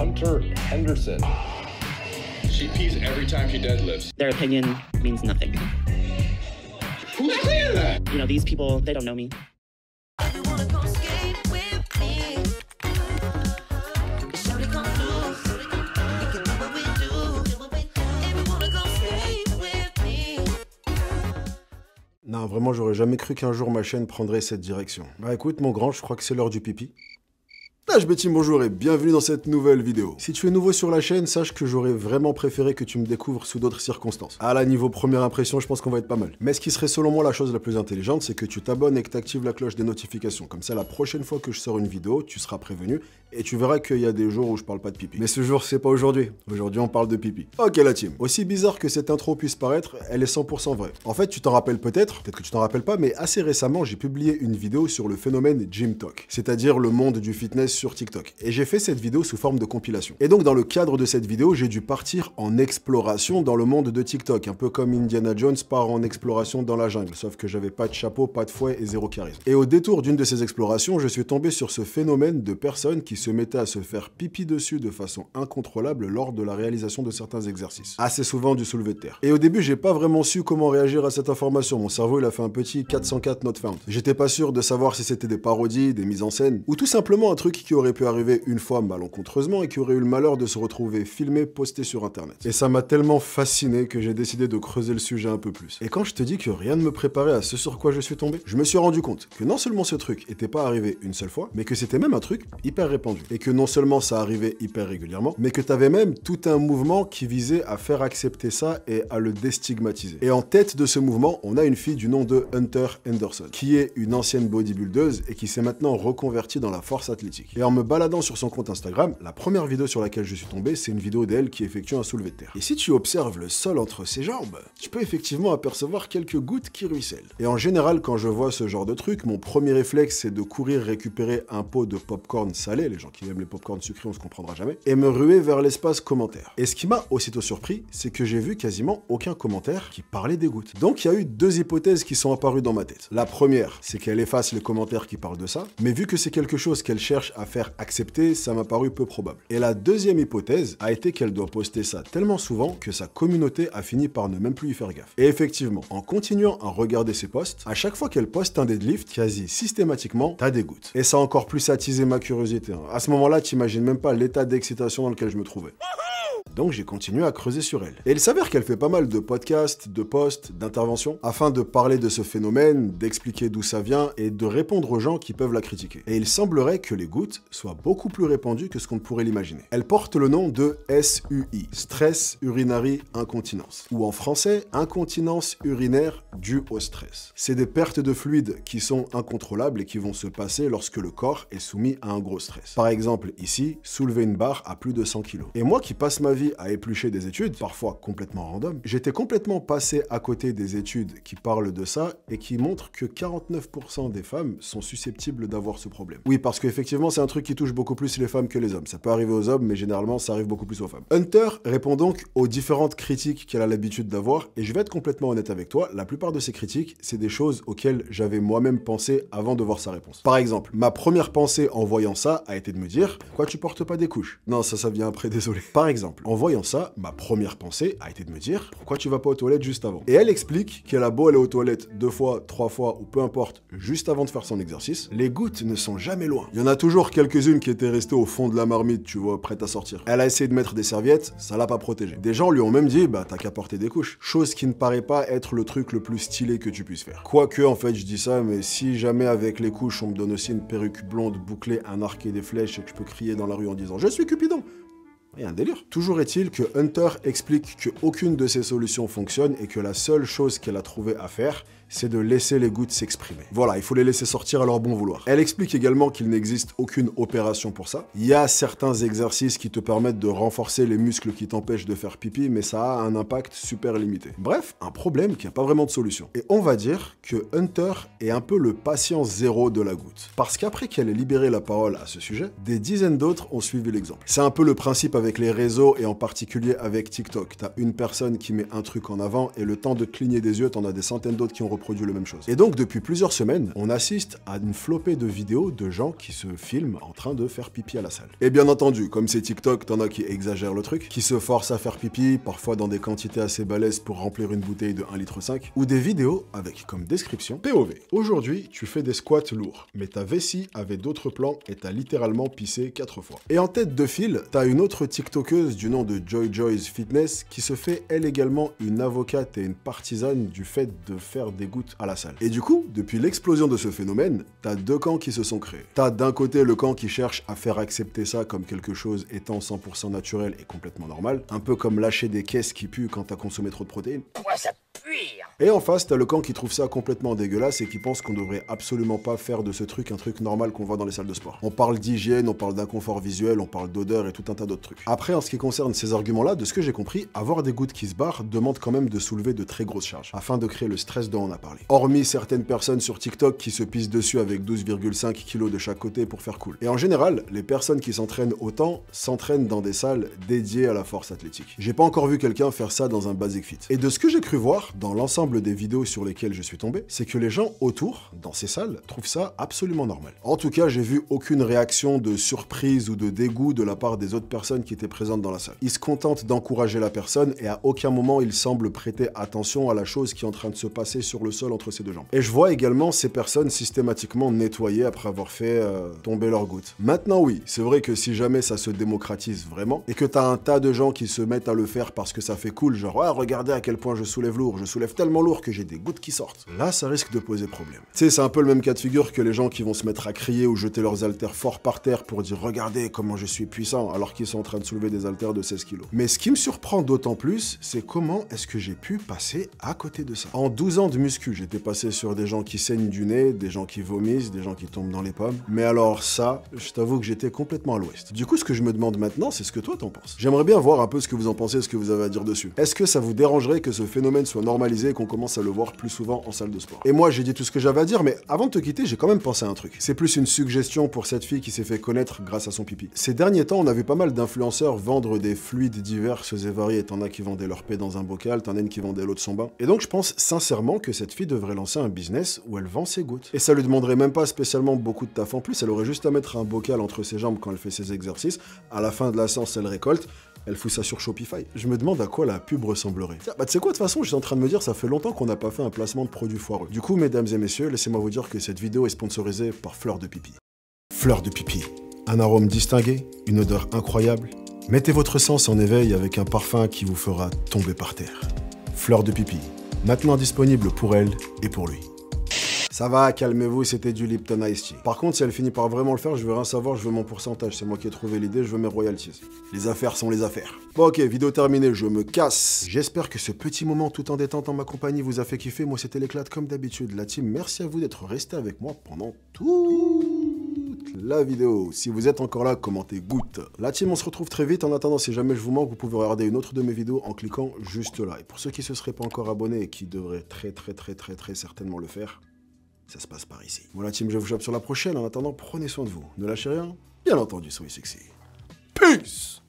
Hunter Henderson. She pees every time she deadlifts. Their opinion means nothing. Who's saying that? You know, these people, they don't know me. Non, vraiment, j'aurais jamais cru qu'un jour ma chaîne prendrait cette direction. Bah écoute, mon grand, je crois que c'est l'heure du pipi. Betty, bonjour et bienvenue dans cette nouvelle vidéo. Si tu es nouveau sur la chaîne, sache que j'aurais vraiment préféré que tu me découvres sous d'autres circonstances. Ah là, niveau première impression, je pense qu'on va être pas mal. Mais ce qui serait selon moi la chose la plus intelligente, c'est que tu t'abonnes et que tu actives la cloche des notifications. Comme ça, la prochaine fois que je sors une vidéo, tu seras prévenu et tu verras qu'il y a des jours où je parle pas de pipi. Mais ce jour, c'est pas aujourd'hui. Aujourd'hui, on parle de pipi. Ok la team. Aussi bizarre que cette intro puisse paraître, elle est 100% vraie. En fait, tu t'en rappelles peut-être que tu t'en rappelles pas, mais assez récemment, j'ai publié une vidéo sur le phénomène Gym Talk, c'est-à-dire le monde du fitness sur TikTok. Et j'ai fait cette vidéo sous forme de compilation. Et donc, dans le cadre de cette vidéo, j'ai dû partir en exploration dans le monde de TikTok, un peu comme Indiana Jones part en exploration dans la jungle, sauf que j'avais pas de chapeau, pas de fouet et zéro charisme. Et au détour d'une de ces explorations, je suis tombé sur ce phénomène de personnes qui se mettaient à se faire pipi dessus de façon incontrôlable lors de la réalisation de certains exercices. Assez souvent du soulevé de terre. Et au début, j'ai pas vraiment su comment réagir à cette information. Mon cerveau, il a fait un petit 404 not found. J'étais pas sûr de savoir si c'était des parodies, des mises en scène, ou tout simplement un truc qui aurait pu arriver une fois malencontreusement et qui aurait eu le malheur de se retrouver filmé, posté sur internet. Et ça m'a tellement fasciné que j'ai décidé de creuser le sujet un peu plus. Et quand je te dis que rien ne me préparait à ce sur quoi je suis tombé, je me suis rendu compte que non seulement ce truc était pas arrivé une seule fois, mais que c'était même un truc hyper répandu. Et que non seulement ça arrivait hyper régulièrement, mais que t'avais même tout un mouvement qui visait à faire accepter ça et à le déstigmatiser. Et en tête de ce mouvement, on a une fille du nom de Hunter Henderson, qui est une ancienne bodybuildeuse et qui s'est maintenant reconvertie dans la force athlétique. Et en me baladant sur son compte Instagram, la première vidéo sur laquelle je suis tombé, c'est une vidéo d'elle qui effectue un soulevé de terre. Et si tu observes le sol entre ses jambes, tu peux effectivement apercevoir quelques gouttes qui ruissellent. Et en général, quand je vois ce genre de truc, mon premier réflexe, c'est de courir récupérer un pot de popcorn salé, les gens qui aiment les popcorn sucrés, on se comprendra jamais, et me ruer vers l'espace commentaire. Et ce qui m'a aussitôt surpris, c'est que j'ai vu quasiment aucun commentaire qui parlait des gouttes. Donc il y a eu deux hypothèses qui sont apparues dans ma tête. La première, c'est qu'elle efface les commentaires qui parlent de ça, mais vu que c'est quelque chose qu'elle cherche à faire accepter, ça m'a paru peu probable. Et la deuxième hypothèse a été qu'elle doit poster ça tellement souvent que sa communauté a fini par ne même plus y faire gaffe. Et effectivement, en continuant à regarder ses posts, à chaque fois qu'elle poste un deadlift, quasi systématiquement, t'as des gouttes. Et ça a encore plus attisé ma curiosité. À ce moment-là, t'imagines même pas l'état d'excitation dans lequel je me trouvais. Donc j'ai continué à creuser sur elle. Et il s'avère qu'elle fait pas mal de podcasts, de posts, d'interventions, afin de parler de ce phénomène, d'expliquer d'où ça vient et de répondre aux gens qui peuvent la critiquer. Et il semblerait que les gouttes soient beaucoup plus répandues que ce qu'on pourrait l'imaginer. Elle porte le nom de SUI, Stress Urinary Incontinence, ou en français, incontinence urinaire due au stress. C'est des pertes de fluide qui sont incontrôlables et qui vont se passer lorsque le corps est soumis à un gros stress. Par exemple, ici, soulever une barre à plus de 100 kg. Et moi qui passe ma vie à éplucher des études, parfois complètement random, j'étais complètement passé à côté des études qui parlent de ça et qui montrent que 49% des femmes sont susceptibles d'avoir ce problème. Oui, parce qu'effectivement, c'est un truc qui touche beaucoup plus les femmes que les hommes. Ça peut arriver aux hommes, mais généralement, ça arrive beaucoup plus aux femmes. Hunter répond donc aux différentes critiques qu'elle a l'habitude d'avoir, et je vais être complètement honnête avec toi, la plupart de ces critiques, c'est des choses auxquelles j'avais moi-même pensé avant de voir sa réponse. Par exemple, ma première pensée en voyant ça a été de me dire « Pourquoi tu portes pas des couches ?» Non, ça vient après, désolé. Par exemple, en voyant ça, ma première pensée a été de me dire « Pourquoi tu vas pas aux toilettes juste avant ?» Et elle explique qu'elle a beau aller aux toilettes 2 fois, 3 fois ou peu importe, juste avant de faire son exercice, les gouttes ne sont jamais loin. Il y en a toujours quelques-unes qui étaient restées au fond de la marmite, tu vois, prêtes à sortir. Elle a essayé de mettre des serviettes, ça l'a pas protégée. Des gens lui ont même dit « Bah t'as qu'à porter des couches ». Chose qui ne paraît pas être le truc le plus stylé que tu puisses faire. Quoique, en fait, je dis ça, mais si jamais avec les couches on me donne aussi une perruque blonde bouclée, un arc et des flèches et que je peux crier dans la rue en disant « Je suis Cupidon !» Et un délire. Toujours est-il que Hunter explique qu'aucune de ces solutions fonctionne et que la seule chose qu'elle a trouvé à faire, c'est de laisser les gouttes s'exprimer. Voilà, il faut les laisser sortir à leur bon vouloir. Elle explique également qu'il n'existe aucune opération pour ça. Il y a certains exercices qui te permettent de renforcer les muscles qui t'empêchent de faire pipi, mais ça a un impact super limité. Bref, un problème qui n'a pas vraiment de solution. Et on va dire que Hunter est un peu le patient zéro de la goutte. Parce qu'après qu'elle ait libéré la parole à ce sujet, des dizaines d'autres ont suivi l'exemple. C'est un peu le principe avec les réseaux et en particulier avec TikTok. T'as une personne qui met un truc en avant et le temps de cligner des yeux, t'en as des centaines d'autres qui ont reproduit la même chose. Et donc, depuis plusieurs semaines, on assiste à une flopée de vidéos de gens qui se filment en train de faire pipi à la salle. Et bien entendu, comme c'est TikTok, t'en as qui exagèrent le truc, qui se forcent à faire pipi, parfois dans des quantités assez balèzes pour remplir une bouteille de 1,5 litre, ou des vidéos avec comme description POV. Aujourd'hui, tu fais des squats lourds, mais ta vessie avait d'autres plans et t'as littéralement pissé 4 fois. Et en tête de file, t'as une autre TikTokeuse du nom de Joy Joy's Fitness qui se fait elle également une avocate et une partisane du fait de faire des gouttes à la salle. Et du coup, depuis l'explosion de ce phénomène, t'as deux camps qui se sont créés. T'as d'un côté le camp qui cherche à faire accepter ça comme quelque chose étant 100% naturel et complètement normal, un peu comme lâcher des caisses qui puent quand t'as consommé trop de protéines. Pourquoi ça pue? Et en face, t'as le camp qui trouve ça complètement dégueulasse et qui pense qu'on devrait absolument pas faire de ce truc un truc normal qu'on voit dans les salles de sport. On parle d'hygiène, on parle d'inconfort visuel, on parle d'odeur et tout un tas d'autres trucs. Après, en ce qui concerne ces arguments-là, de ce que j'ai compris, avoir des gouttes qui se barrent demande quand même de soulever de très grosses charges, afin de créer le stress dont on a parlé. Hormis certaines personnes sur TikTok qui se pissent dessus avec 12,5 kg de chaque côté pour faire cool. Et en général, les personnes qui s'entraînent autant s'entraînent dans des salles dédiées à la force athlétique. J'ai pas encore vu quelqu'un faire ça dans un Basic Fit. Et de ce que j'ai cru voir, dans l'ensemble des vidéos sur lesquelles je suis tombé, c'est que les gens autour, dans ces salles, trouvent ça absolument normal. En tout cas, j'ai vu aucune réaction de surprise ou de dégoût de la part des autres personnes qui étaient présentes dans la salle. Ils se contentent d'encourager la personne et à aucun moment ils semblent prêter attention à la chose qui est en train de se passer sur le sol entre ces deux jambes. Et je vois également ces personnes systématiquement nettoyer après avoir fait tomber leurs gouttes. Maintenant oui, c'est vrai que si jamais ça se démocratise vraiment et que t'as un tas de gens qui se mettent à le faire parce que ça fait cool, genre ah, regardez à quel point je soulève lourd, je soulève tellement lourd que j'ai des gouttes qui sortent. Là, ça risque de poser problème. Tu sais, c'est un peu le même cas de figure que les gens qui vont se mettre à crier ou jeter leurs haltères fort par terre pour dire regardez comment je suis puissant alors qu'ils sont en train de soulever des haltères de 16 kilos. Mais ce qui me surprend d'autant plus, c'est comment est-ce que j'ai pu passer à côté de ça. En 12 ans de muscu, j'étais passé sur des gens qui saignent du nez, des gens qui vomissent, des gens qui tombent dans les pommes. Mais alors ça, je t'avoue que j'étais complètement à l'ouest. Du coup, ce que je me demande maintenant, c'est ce que toi t'en penses. J'aimerais bien voir un peu ce que vous en pensez, ce que vous avez à dire dessus. Est-ce que ça vous dérangerait que ce phénomène soit normalisé et qu'on commence à le voir plus souvent en salle de sport? Et moi, j'ai dit tout ce que j'avais à dire, mais avant de te quitter, j'ai quand même pensé à un truc. C'est plus une suggestion pour cette fille qui s'est fait connaître grâce à son pipi. Ces derniers temps, on a vu pas mal d'influenceurs vendre des fluides divers et variés. T'en as qui vendaient leur paix dans un bocal, t'en as une qui vendait l'eau de son bain. Et donc, je pense sincèrement que cette fille devrait lancer un business où elle vend ses gouttes. Et ça lui demanderait même pas spécialement beaucoup de taf en plus, elle aurait juste à mettre un bocal entre ses jambes quand elle fait ses exercices. À la fin de la séance, elle récolte. Elle fout ça sur Shopify. Je me demande à quoi la pub ressemblerait. Bah tu sais quoi, de toute façon, j'étais en train de me dire, ça fait longtemps qu'on n'a pas fait un placement de produit foireux. Du coup, mesdames et messieurs, laissez-moi vous dire que cette vidéo est sponsorisée par Fleur de Pipi. Fleur de Pipi. Un arôme distingué, une odeur incroyable. Mettez votre sens en éveil avec un parfum qui vous fera tomber par terre. Fleur de Pipi. Maintenant disponible pour elle et pour lui. Ça va, calmez-vous, c'était du Lipton Ice Tea. Par contre, si elle finit par vraiment le faire, je veux rien savoir, je veux mon pourcentage. C'est moi qui ai trouvé l'idée, je veux mes royalties. Les affaires sont les affaires. Bon, ok, vidéo terminée, je me casse. J'espère que ce petit moment tout en détente en ma compagnie vous a fait kiffer. Moi, c'était l'éclate comme d'habitude. La team, merci à vous d'être resté avec moi pendant toute la vidéo. Si vous êtes encore là, commentez goutte. La team, on se retrouve très vite. En attendant, si jamais je vous manque, vous pouvez regarder une autre de mes vidéos en cliquant juste là. Et pour ceux qui ne se seraient pas encore abonnés et qui devraient très certainement le faire, ça se passe par ici. Bon la team, je vous chope sur la prochaine. En attendant, prenez soin de vous. Ne lâchez rien. Bien entendu, soyez sexy. Peace!